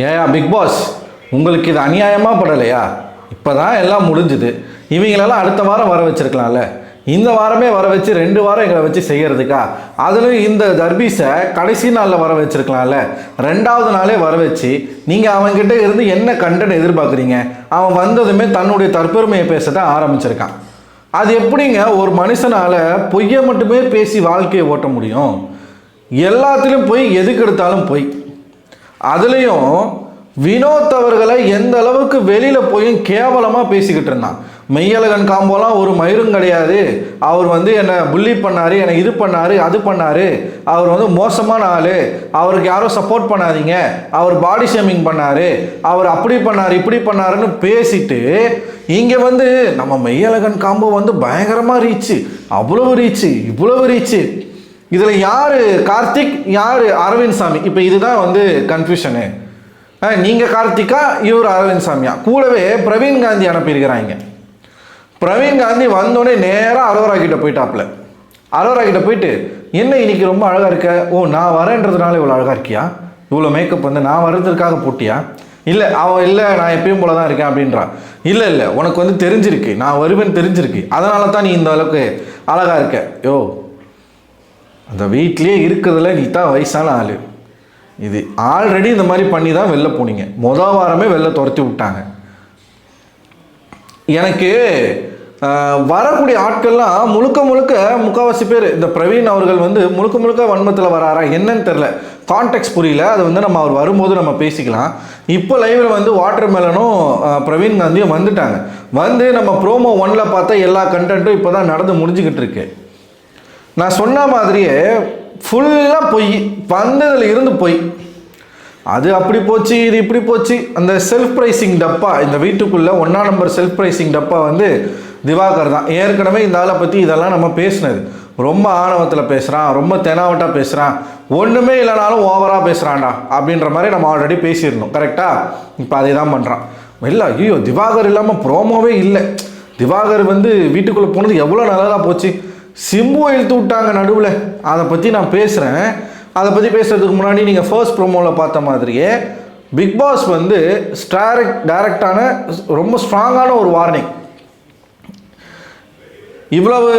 ஏயா big pass, உங்களுக்கு இது அநியாயமாக படலையா? இப்போ தான் எல்லாம் முடிஞ்சுது. இவங்களெல்லாம் அடுத்த வாரம் வர வச்சுருக்கலாம்ல. இந்த வாரமே வர வச்சு 2 வாரம் எங்களை வச்சு செய்கிறதுக்கா? அதுலேயும் இந்த தர்பீஸை கடைசி நாளில் வர வச்சுருக்கலாம்ல. 2வது நாளே வர வச்சு நீங்கள் அவன்கிட்ட இருந்து என்ன கண்டென்ட் எதிர்பார்க்குறீங்க? அவன் வந்ததுமே தன்னுடைய தற்பெருமையை பேச தான் ஆரம்பிச்சிருக்கான். அது எப்படிங்க ஒரு மனுஷனால் பொய்யை மட்டுமே பேசி வாழ்க்கையை ஓட்ட முடியும்? எல்லாத்திலும் போய் எதுக்கு எடுத்தாலும் போய். அதுலேயும் வினோத் அவர்களை எந்த அளவுக்கு வெளியில் போய் கேவலமாக பேசிக்கிட்டு இருந்தான். மெய்யழகன் காம்போலாம் ஒரு மயிரும் கிடையாது, அவர் வந்து என்னை புள்ளி பண்ணார், என்னை இது பண்ணார், அது பண்ணார், அவர் வந்து மோசமான ஆள், அவருக்கு யாரும் சப்போர்ட் பண்ணாதீங்க, அவர் பாடி ஷேமிங் பண்ணார், அவர் அப்படி பண்ணார் இப்படி பண்ணாருன்னு பேசிட்டு இங்கே வந்து நம்ம மெய்யழகன் காம்போ வந்து பயங்கரமாக ரீச்சு, அவ்வளவு ரீச்சு, இவ்வளவு ரீச்சு. இதில் யார் கார்த்திக், யார் அரவிந்த் சாமி? இப்போ இதுதான் வந்து கன்ஃபியூஷனு. நீங்கள் கார்த்திகா, இவர் அரவிந்த் சாமியா? கூடவே பிரவீன் காந்தி அனுப்பியிருக்கிறாங்க. பிரவீன் காந்தி வந்தோடனே நேராக அரோரா கிட்ட போயிட்டாப்புல. அரோரா கிட்ட போயிட்டு, என்ன இன்னைக்கு ரொம்ப அழகாக இருக்க? ஓ, நான் வரேன்றதுனால இவ்வளோ அழகாக இருக்கியா? இவ்வளோ மேக்கப் வந்து நான் வர்றதுக்காக போட்டியா? இல்லை, அவன் இல்லை, நான் எப்பயும் போல தான் இருக்கேன் அப்படின்றான். இல்லை, உனக்கு வந்து தெரிஞ்சிருக்கு, நான் வருவேன்னு தெரிஞ்சிருக்கு, அதனால தான் நீ இந்த அளவுக்கு அழகாக இருக்க. யோ, அந்த வீட்லேயே இருக்கிறதுல நீ தான் வயசான ஆள். இது ஆல்ரெடி இந்த மாதிரி பண்ணி தான் வெளில போனீங்க. மொதல் வாரமே வெளில துரத்தி விட்டாங்க. எனக்கு வரக்கூடிய ஆட்கள்லாம் முக்கால்வாசி பேர் இந்த பிரவீன் அவர்கள் வந்து முழுக்க வன்மத்தில் வராரா என்னன்னு தெரில. கான்டெக்ட் புரியல. அது வந்து நம்ம அவர் வரும்போது நம்ம பேசிக்கலாம். இப்போ லைவில் வந்து வாட்டர் மெலனும் பிரவீன் காந்தியும் வந்துட்டாங்க. வந்து நம்ம ப்ரோமோ 1ல் பார்த்தா எல்லா கண்டென்ட்டும் இப்போ தான் நடந்து முடிஞ்சுக்கிட்டு இருக்கு. நான் சொன்ன மாதிரியே ஃபுல்லாக பொய், வந்ததில் இருந்து பொய். அது அப்படி போச்சு, இது இப்படி போச்சு. அந்த செல்ஃப் ப்ரைஸிங் டப்பா, இந்த வீட்டுக்குள்ளே 1ஆம் நம்பர் செல்ஃப் ப்ரைஸிங் டப்பா வந்து திவாகர் தான். ஏற்கனவே இந்த ஆளை பற்றி இதெல்லாம் நம்ம பேசினது. ரொம்ப ஆணவத்தில் பேசுகிறான், ரொம்ப தெனாவட்டாக பேசுகிறான், ஒன்றுமே இல்லைனாலும் ஓவராக பேசுகிறான்டா அப்படின்ற மாதிரி நம்ம ஆல்ரெடி பேசியிருந்தோம். கரெக்டாக? இப்போ அதே தான் பண்ணுறான். இல்லை, ஐயோ திவாகர் இல்லாமல் ப்ரோமோவே இல்லை. திவாகர் வந்து வீட்டுக்குள்ளே போனது எவ்வளோ நல்லதாக போச்சு. சிம்பு இழுத்து விட்டாங்க நடுவில். அதை பற்றி நான் பேசுகிறேன். அதை பற்றி பேசுகிறதுக்கு முன்னாடி நீங்கள் ஃபர்ஸ்ட் ப்ரோமோவில் பார்த்த மாதிரியே பிக் பாஸ் வந்து டைரக்டான ரொம்ப ஸ்ட்ராங்கான ஒரு வார்னிங். இவ்வளவு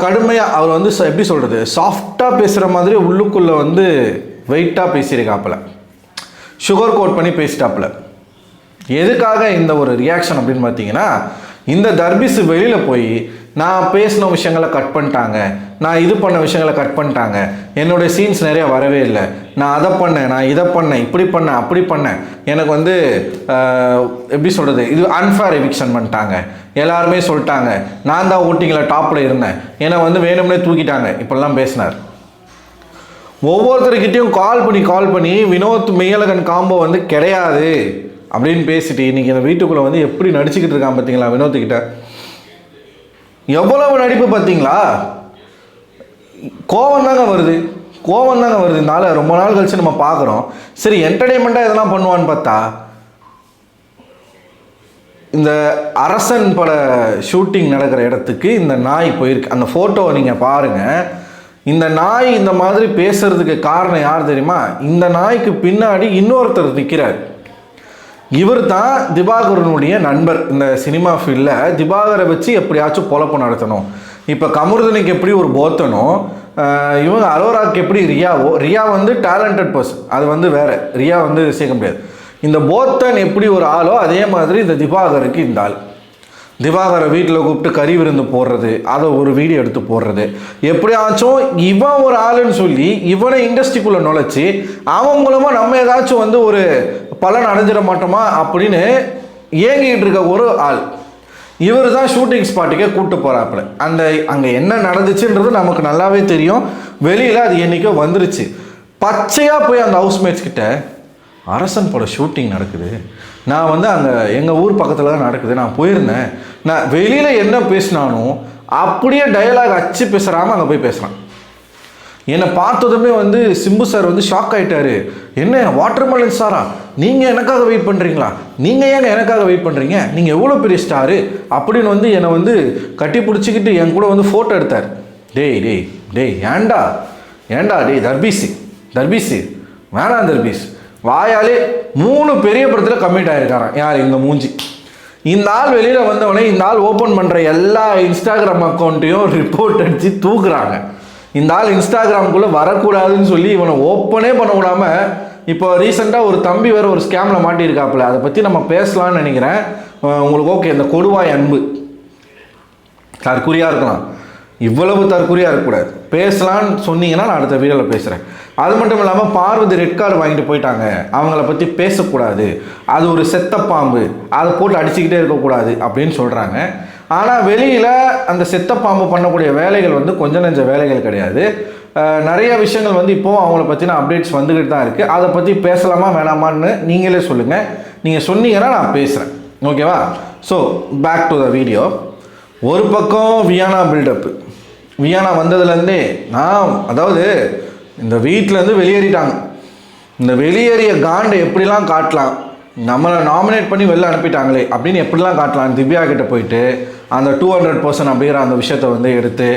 கடுமையாக அவர் வந்து எப்படி சொல்கிறது, சாஃப்டாக பேசுகிற மாதிரி உள்ளுக்குள்ளே வந்து வெயிட்டாக பேசியிருக்காப்புல, சுகர் கோட் பண்ணி பேசிட்டாப்புல. எதுக்காக இந்த ஒரு ரியாக்ஷன் அப்படின்னு பார்த்தீங்கன்னா, இந்த தர்பீஸ் வெளியில் போய் நான் பேசின விஷயங்களை கட் பண்ணிட்டாங்க, நான் இது பண்ண விஷயங்களை கட் பண்ணிட்டாங்க, என்னுடைய சீன்ஸ் நிறைய வரவே இல்லை, நான் அதை பண்ணேன், நான் இதை பண்ணேன், இப்படி பண்ணேன், அப்படி பண்ணேன், எனக்கு வந்து எப்படி சொல்கிறது, இது அன்ஃபேர் எவிக்ஷன் பண்ணிட்டாங்க, எல்லாருமே சொல்லிட்டாங்க, நான் தான் ஓட்டிங்கில் டாப்பில் இருந்தேன், என்னை வந்து வேணும்னே தூக்கிட்டாங்க, இப்படிலாம் பேசினார். ஒவ்வொருத்தருக்கிட்டையும் கால் பண்ணி வினோத் மெய்யழகன் காம்போ வந்து கிடையாது அப்படின்னு பேசிட்டு இன்றைக்கி இந்த வீட்டுக்குள்ளே வந்து எப்படி நடிச்சுக்கிட்டு இருக்கான் பார்த்தீங்களா வினோத்துக்கிட்ட? எவ்வளவு நடிப்பு பார்த்தீங்களா? கோவம் தாங்க வருது. இதனால ரொம்ப நாள் கழிச்சு நம்ம பார்க்குறோம். சரி, என்டர்டெயின்மெண்ட்டாக இதெல்லாம் பண்ணுவான்னு பார்த்தா இந்த அரசன் பட ஷூட்டிங் நடக்கிற இடத்துக்கு இந்த நாய் போயிருக்கு. அந்த ஃபோட்டோவை நீங்கள் பாருங்கள். இந்த நாய் இந்த மாதிரி பேசுறதுக்கு காரணம் யார் தெரியுமா? இந்த நாய்க்கு பின்னாடி இன்னொருத்தர் நிற்கிறார். இவர் தான் திவாகரனுடைய நண்பர். இந்த சினிமா ஃபீல்டில் திவாகரை வச்சு எப்படியாச்சும் பொழப்பு நடத்தணும். இப்போ கமருதனுக்கு எப்படி ஒரு போத்தனோ, இவங்க அரோராவுக்கு எப்படி ரியாவோ, ரியா வந்து டேலண்டட் பர்சன், அது வந்து வேறு, ரியா வந்து சேர்க்க முடியாது. இந்த போத்தன் எப்படி ஒரு ஆளோ அதே மாதிரி இந்த திவாகருக்கு இந்த ஆள். திவாகரை வீட்டில் கூப்பிட்டு கறி விருந்து போடுறது, அதை ஒரு வீடியோ எடுத்து போடுறது, எப்படியாச்சும் இவன் ஒரு ஆளுன்னு சொல்லி இவனை இண்டஸ்ட்ரிக்குள்ளே நுழைச்சி அவன் மூலமாக நம்ம ஏதாச்சும் வந்து ஒரு பலன் அடைஞ்சிட மாட்டோமா அப்படின்னு ஏங்கிக்கிட்டு இருக்க ஒரு ஆள். இவர் தான் ஷூட்டிங் ஸ்பாட்டுக்கே கூப்பிட்டு போகிறாப்புல. அங்கே என்ன நடந்துச்சுன்றது நமக்கு நல்லாவே தெரியும். வெளியில் அது என்றைக்கோ வந்துருச்சு. பச்சையாக போய் அந்த ஹவுஸ்மேட்ஸ் கிட்ட, அரசன் பட ஷூட்டிங் நடக்குது, நான் வந்து அங்கே எங்கள் ஊர் பக்கத்தில் தான் நடக்குது, நான் போயிருந்தேன், நான் வெளியில் என்ன பேசினாலும் அப்படியே டயலாக் அச்சு பேசுகிறாமல் அங்கே போய் பேசுகிறான். என்னை பார்த்ததுமே வந்து சிம்பு சார் வந்து ஷாக் ஆகிட்டாரு. என்ன வாட்டர் மெலன் சாரா, நீங்கள் எனக்காக வெயிட் பண்ணுறீங்களா? நீங்கள் ஏங்க எனக்காக வெயிட் பண்ணுறீங்க? நீங்கள் எவ்வளோ பெரிய ஸ்டாரு அப்படின்னு வந்து என்னை வந்து கட்டி பிடிச்சிக்கிட்டு என் கூட வந்து ஃபோட்டோ எடுத்தார். டேய் ஏண்டா டேய் தர்பீஸு வேணாம் தர்பீஸ், வாயாலே 3 பெரிய படத்தில் கமிட் ஆகிருக்காரான். யார்? இந்த மூஞ்சி. இந்த ஆள் வெளியில் வந்தவொடனே இந்த ஆள் ஓப்பன் பண்ணுற எல்லா இன்ஸ்டாகிராம் அக்கௌண்ட்டையும் ரிப்போர்ட் அடித்து தூக்குறாங்க. இந்த ஆள் இன்ஸ்டாகிராமுக்குள்ளே வரக்கூடாதுன்னு சொல்லி இவனை ஓப்பனே பண்ண விடாமல் இப்போ ரீசெண்டாக ஒரு தம்பி வேறு ஒரு ஸ்கேமில் மாட்டியிருக்காப்புல. அதை பற்றி நம்ம பேசலான்னு நினைக்கிறேன். உங்களுக்கு ஓகே, இந்த கொடுவாய் அன்பு தற்குறியாக இருக்கலாம், இவ்வளவு தற்குறியாக இருக்கக்கூடாது, பேசலான்னு சொன்னீங்கன்னா நான் அடுத்த வீடியோவில் பேசுகிறேன். அது மட்டும் இல்லாமல் பார்வதி ரெட் கார்டு வாங்கிட்டு போயிட்டாங்க, அவங்கள பற்றி பேசக்கூடாது, அது ஒரு செத்த பாம்பு, அதை போட்டு அடிச்சுக்கிட்டே இருக்கக்கூடாது அப்படின்னு சொல்கிறாங்க. ஆனால் வெளியில் அந்த செத்த பாம்பு பண்ணக்கூடிய வேலைகள் வந்து கொஞ்சம் நெஞ்ச வேலைகள் கிடையாது. நிறைய விஷயங்கள் வந்து இப்போது அவங்கள பற்றின அப்டேட்ஸ் வந்துக்கிட்டு தான் இருக்குது. அதை பற்றி பேசலாமா வேணாமான்னு நீங்களே சொல்லுங்கள். நீங்கள் சொன்னீங்கன்னா நான் பேசுகிறேன், ஓகேவா? So back to the video. ஒரு பக்கம் வியானா பில்டப்பு. வியானா வந்ததுலேருந்தே அதாவது இந்த வீட்டிலேருந்து வெளியேறிட்டாங்க. இந்த வெளியேறிய காண்டை எப்படிலாம் காட்டலாம், நம்மளை நாமினேட் பண்ணி வெளில அனுப்பிட்டாங்களே அப்படின்னு எப்படிலாம் காட்டலாம். திவ்யா கிட்ட போயிட்டு அந்த 200% அப்படிங்கிற அந்த விஷயத்தை வந்து எடுத்து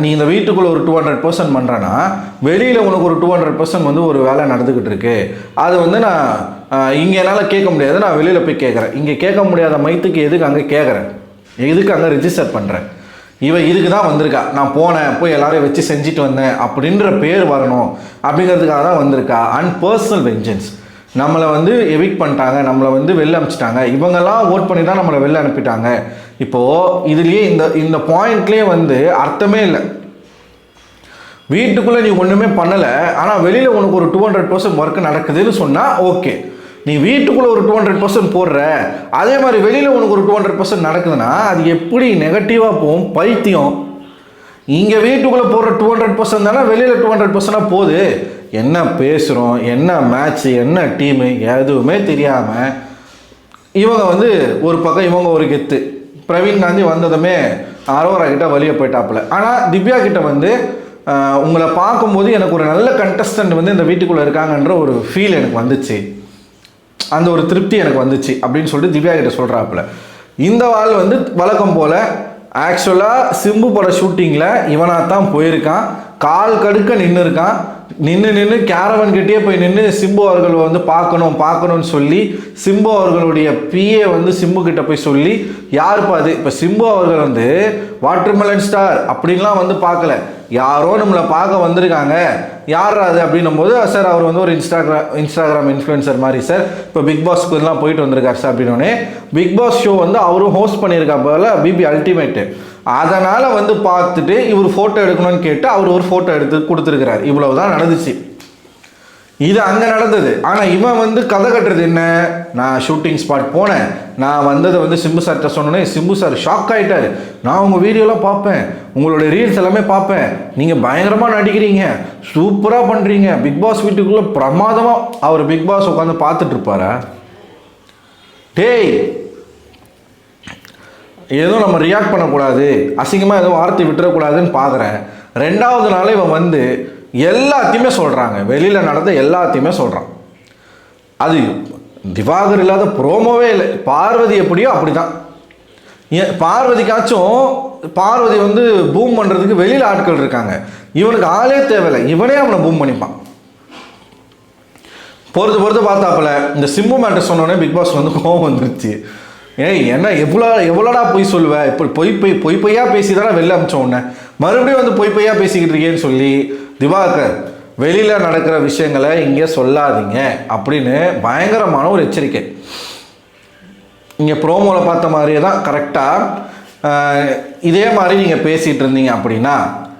நீ இந்த வீட்டுக்குள்ளே ஒரு 200% பண்ணுறேன்னா வெளியில் உனக்கு ஒரு 200% வந்து ஒரு வேலை நடந்துக்கிட்டு இருக்கு. அது வந்து நான் இங்கே என்னால் கேட்க முடியாது, நான் வெளியில் போய் கேட்குறேன். இங்கே கேட்க முடியாத மைத்துக்கு எதுக்கு அங்கே கேட்குறேன், எதுக்கு அங்கே ரிஜிஸ்டர் பண்ணுறேன், இவன் இதுக்கு தான் வந்திருக்கா, நான் போனேன் போய் எல்லாரையும் வச்சு செஞ்சுட்டு வந்தேன் அப்படின்ற பேர் வரணும் அப்படிங்கிறதுக்காக தான் வந்திருக்கா. அண்ட் பர்சனல் வெஞ்சன்ஸ், நம்மளை வந்து எவிக்ட் பண்ணிட்டாங்க, நம்மளை வந்து வெளில அனுப்பிச்சிட்டாங்க, இவங்கெல்லாம் ஓட் பண்ணி தான் நம்மளை வெளில அனுப்பிட்டாங்க. இப்போது இதுலேயே இந்த பாயிண்ட்லேயே வந்து அர்த்தமே இல்லை. வீட்டுக்குள்ளே நீ ஒன்றுமே பண்ணலை, ஆனால் வெளியில் உனக்கு ஒரு 200% ஒர்க் நடக்குதுன்னு சொன்னால் ஓகே. நீ வீட்டுக்குள்ளே ஒரு 200% போடுற, அதே மாதிரி வெளியில் உனக்கு ஒரு 200% நடக்குதுன்னா அது எப்படி நெகட்டிவாக போகும்? பைத்தியம். இங்கே வீட்டுக்குள்ளே போடுற 200% தானே வெளியில் 200% போகுது. என்ன பேசுகிறோம், என்ன மேட்ச்சு, என்ன டீமு எதுவுமே தெரியாமல் இவங்க வந்து ஒரு பக்கம் இவங்க ஒரு கெத்து. பிரவீன் காந்தி வந்ததுமே அரோரா கிட்ட வெளியே போயிட்டாப்புல. ஆனால் திவ்யா கிட்ட வந்து உங்களை பார்க்கும்போது எனக்கு ஒரு நல்ல கண்டஸ்டன்ட் வந்து இந்த வீட்டுக்குள்ளே இருக்காங்கன்ற ஒரு ஃபீல் எனக்கு வந்துச்சு, அந்த ஒரு திருப்தி எனக்கு வந்துச்சு அப்படின்னு சொல்லிட்டு திவ்யா கிட்ட சொல்கிறாப்புல. இந்த ஆள் வந்து வழக்கம் போல் ஆக்சுவலாக சிம்பு பட ஷூட்டிங்கில் இவனாக தான் போயிருக்கான், கால் கடுக்க நின்று இருக்கான். நின்று கேரவன் கிட்டே போய் நின்று சிம்பு அவர்கள் வந்து பார்க்கணும்னு சொல்லி சிம்பு அவர்களுடைய பிஏ வந்து சிம்பு கிட்ட போய் சொல்லி, யாருப்பா அது, இப்போ சிம்பு அவர்கள் வந்து வாட்டர்மெலன் ஸ்டார் அப்படின்லாம் வந்து பார்க்கல, யாரோ நம்மளை பார்க்க வந்திருக்காங்க, யார் அது அப்படின்னும் போது சார் அவர் வந்து ஒரு இன்ஸ்டாகிராம் இன்ஃப்ளூயன்சர் மாதிரி சார், இப்போ பிக் பாஸ்க்கு எல்லாம் போயிட்டு வந்திருக்காரு சார் அப்படின்னோடனே பிக் பாஸ் ஷோ வந்து அவரும் ஹோஸ்ட் பண்ணியிருக்கா போல பிபி அல்டிமேட்டு. அதனால் வந்து பார்த்துட்டு இவர் ஃபோட்டோ எடுக்கணும்னு கேட்டு அவர் ஒரு ஃபோட்டோ எடுத்து கொடுத்துருக்கிறார். இவ்வளவு தான் நடந்துச்சு. இது அங்கே நடந்தது. ஆனால் இவன் வந்து கதை கட்டுறது என்ன, நான் ஷூட்டிங் ஸ்பாட் போனேன், நான் வந்ததை வந்து சிம்பு சார்கிட்ட சொன்னோன்னே சிம்பு சார் ஷாக் ஆகிட்டார். நான் உங்கள் வீடியோலாம் பார்ப்பேன், உங்களுடைய ரீல்ஸ் எல்லாமே பார்ப்பேன், நீங்கள் பயங்கரமாக நடிக்கிறீங்க, சூப்பராக பண்ணுறீங்க, பிக் பாஸ் வீட்டுக்குள்ளே பிரமாதமாக. அவர் பிக் பாஸ் உட்காந்து பார்த்துட்டு இருப்பாரா? டேய், எதுவும் நம்ம ரியாக்ட் பண்ணக்கூடாது, அசிங்கமாக எதுவும் வார்த்தை விட்டுறக்கூடாதுன்னு பார்க்குறேன். 2வது நாள் இவன் வந்து எல்லாத்தையுமே சொல்கிறாங்க, வெளியில் நடந்த எல்லாத்தையுமே சொல்கிறான். அது திவாகர் இல்லாத ப்ரோமோவே இல்லை. பார்வதி எப்படியோ அப்படி தான். பார்வதி வந்து பூம் பண்ணுறதுக்கு வெளியில் ஆட்கள் இருக்காங்க, இவனுக்கு ஆளே தேவையில்லை, இவனே அவனை பூம் பண்ணிப்பான். பொறுத்து பார்த்தாப்புல இந்த சிம்பு மேட்டர் சொன்னோடனே பிக் பாஸ் வந்து கோவம் வந்துருச்சு. என்ன எவ்வளோடா பொய் சொல்லுவேன், இப்போ பொய்யா பேசி தானே வெளில அமிச்ச உடனே மறுபடியும் வந்து பொய்யா பேசிக்கிட்டு இருக்கேன்னு சொல்லி, திவாகர் வெளியில் நடக்கிற விஷயங்களை இங்கே சொல்லாதீங்க அப்படின்னு பயங்கரமான ஒரு எச்சரிக்கை. இங்கே ப்ரோமோவில் பார்த்த மாதிரியே தான் கரெக்டாக இதே மாதிரி நீங்கள் பேசிகிட்டு இருந்தீங்க அப்படின்னா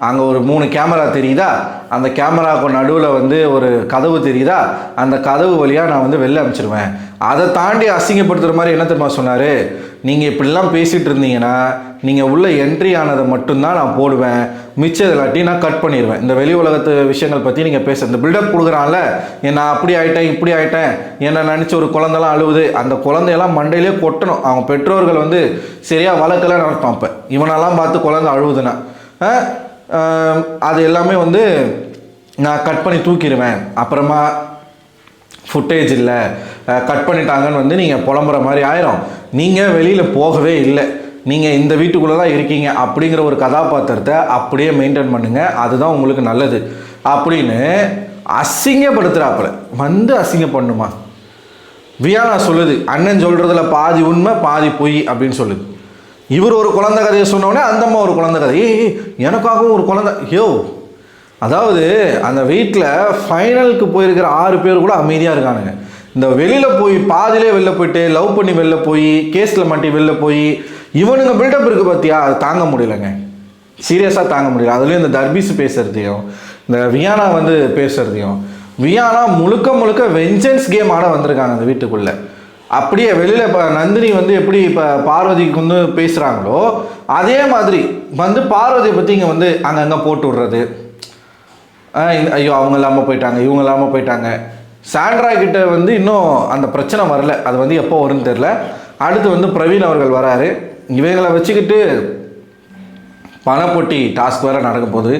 அங்கே ஒரு 3 கேமரா தெரியுதா, அந்த கேமராவுக்கு நடுவில் வந்து ஒரு கதவு தெரியுதா, அந்த கதவு வழியாக நான் வந்து வெளில அனுப்பிச்சிடுவேன். அதை தாண்டி அசிங்கப்படுத்துகிற மாதிரி என்ன தெரியுமா சொன்னார், நீங்கள் இப்படிலாம் பேசிகிட்டு இருந்தீங்கன்னா நீங்கள் உள்ள என்ட்ரி ஆனதை மட்டும்தான் நான் போடுவேன், மிச்சம் இல்லாட்டி நான் கட் பண்ணிடுவேன். இந்த வெளி உலகத்து விஷயங்கள் பற்றி நீங்கள் பேச இந்த பில்டப் கொடுக்குறான்ல, நான் அப்படி ஆகிட்டேன் இப்படி ஆகிட்டேன், என்னை நினச்சி ஒரு குழந்தைலாம் அழுவுது, அந்த குழந்தையெல்லாம் மண்டையிலே கொட்டணும். அவங்க பெற்றோர்கள் வந்து சரியாக வளர்க்கல நடத்தும். அப்போ இவனெல்லாம் பார்த்து குழந்தை அழுவுதுன்னா அது எல்லாமே வந்து நான் கட் பண்ணி தூக்கிடுவேன். அப்புறமா ஃபுட்டேஜ் இல்லை, கட் பண்ணிட்டாங்கன்னு வந்து நீங்கள் புலம்புற மாதிரி ஆயிரும். நீங்கள் வெளியில் போகவே இல்லை, நீங்கள் இந்த வீட்டுக்குள்ளே தான் இருக்கீங்க அப்படிங்கிற ஒரு கதாபாத்திரத்தை அப்படியே மெயின்டைன் பண்ணுங்கள், அதுதான் உங்களுக்கு நல்லது அப்படின்னு அசிங்கப்படுத்துகிறாப்புல. வந்து அசிங்கம் பண்ணுமா? வியானா சொல்லுது அண்ணன் சொல்கிறதுல பாதி உண்மை பாதி பொய் அப்படின்னு சொல்லுது. இவர் ஒரு குழந்தை கதையை சொன்னோடனே அந்த அம்மா ஒரு குழந்தை கதை, எனக்காகவும் ஒரு குழந்தை. அதாவது அந்த வீட்டில் ஃபைனலுக்கு போயிருக்கிற 6 பேர் கூட அமைதியாக இருக்கானுங்க. இந்த வெளியில் போய் பாதியிலே வெளில போயிட்டு லவ் பண்ணி வெளில போய் கேஸில் மாட்டி வெளில போய் இவனுங்க பில்டப் இருக்குது பார்த்தியா, அது தாங்க முடியலைங்க. சீரியஸாக தாங்க முடியல. அதுலேயும் இந்த தர்பீஸ் பேசுகிறதையும் இந்த வியானா வந்து பேசுகிறதையும், வியானா முழுக்க முழுக்க வெஞ்சன்ஸ் கேம் ஆட வந்திருக்காங்க அந்த வீட்டுக்குள்ளே. அப்படியே வெளியில் இப்போ நந்தினி வந்து எப்படி இப்போ பார்வதிக்கு வந்து பேசுகிறாங்களோ அதே மாதிரி வந்து பார்வதியை பற்றி இங்கே வந்து அங்கங்கே போட்டு விடுறது. ஐயோ அவங்க இல்லாமல் போயிட்டாங்க, இவங்க இல்லாமல் போயிட்டாங்க. சாண்ட்ரா கிட்ட வந்து இன்னும் அந்த பிரச்சனை வரல, அது வந்து எப்போ வரும்னு தெரில. அடுத்து வந்து பிரவீன் அவர்கள் வராரு. இவங்களை வச்சுக்கிட்டு பணப்பொட்டி டாஸ்க் வேறு நடக்க போகுது.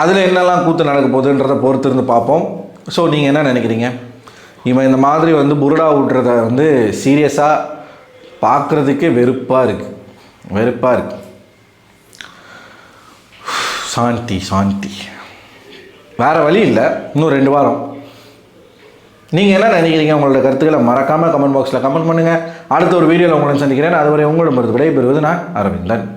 அதில் என்னெல்லாம் கூத்து நடக்க போகுதுன்றதை பொறுத்து இருந்து பார்ப்போம். ஸோ நீங்கள் என்ன நினைக்கிறீங்க? இவன் இந்த மாதிரி வந்து புருடா விட்றத வந்து சீரியஸாக பார்க்குறதுக்கே வெறுப்பாக இருக்குது. சாந்தி வேறு வழி இல்லை. இன்னும் 2 வாரம். நீங்கள் என்ன நினைக்கிறீங்க? உங்களோட கருத்துக்களை மறக்காமல் கமெண்ட் பாக்ஸில் கமெண்ட் பண்ணுங்கள். அடுத்த ஒரு வீடியோவில் உங்களை சந்திக்கிறேன். அதுவரை உங்களிடமிருந்து விடைபெறுவது நான் அரவிந்தன்.